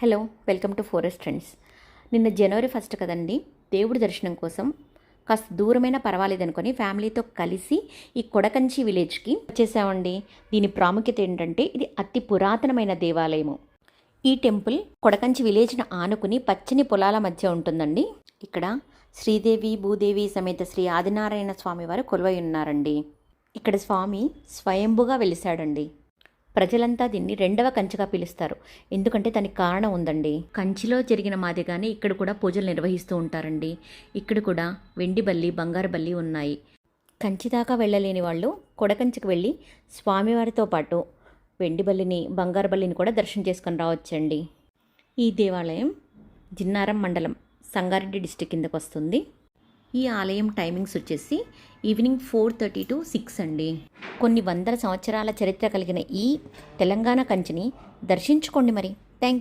Hello, welcome to forest trends. నిన్న జనవరి 1 కదండి. దేవుడి దర్శనం కోసం కాస్త దూరమైనా పర్వాలేదనుకొని ఫ్యామిలీతో కలిసి ఈ కొడకంచి విలేజ్కి వచ్చేసామండి. దీని ప్రాముఖ్యత ఏంటంటే ఇది అతి పురాతనమైన దేవాలయము. ఈ టెంపుల్ కొడకంచి విలేజ్ను ఆనుకుని పచ్చని పొలాల మధ్య ఉంటుందండి. ఇక్కడ శ్రీదేవి భూదేవి సమేత శ్రీ ఆదినారాయణ స్వామి వారు కొలువై ఉన్నారండి. ఇక్కడ స్వామి స్వయంభుగా వెలిశాడండి. ప్రజలంతా దీన్ని రెండవ కంచిగా పిలుస్తారు. ఎందుకంటే దానికి కారణం ఉందండి. కంచిలో జరిగిన మాదిరిగానే ఇక్కడ కూడా పూజలు నిర్వహిస్తూ ఉంటారండి. ఇక్కడ కూడా వెండి బల్లి, బంగారు బల్లి ఉన్నాయి. కంచి దాకా వెళ్ళలేని వాళ్ళు కొడకంచికి వెళ్ళి స్వామివారితో పాటు వెండి బల్లిని, బంగారు బల్లిని కూడా దర్శనం చేసుకొని రావచ్చండి. ఈ దేవాలయం జిన్నారం మండలం, సంగారెడ్డి డిస్టిక్ కిందకు వస్తుంది. ఈ ఆలయం టైమింగ్స్ వచ్చేసి ఈవినింగ్ 4:30 to 6 అండి. కొన్ని వందల సంవత్సరాల చరిత్ర కలిగిన ఈ తెలంగాణ కంచిని దర్శించుకోండి మరి. Thank you.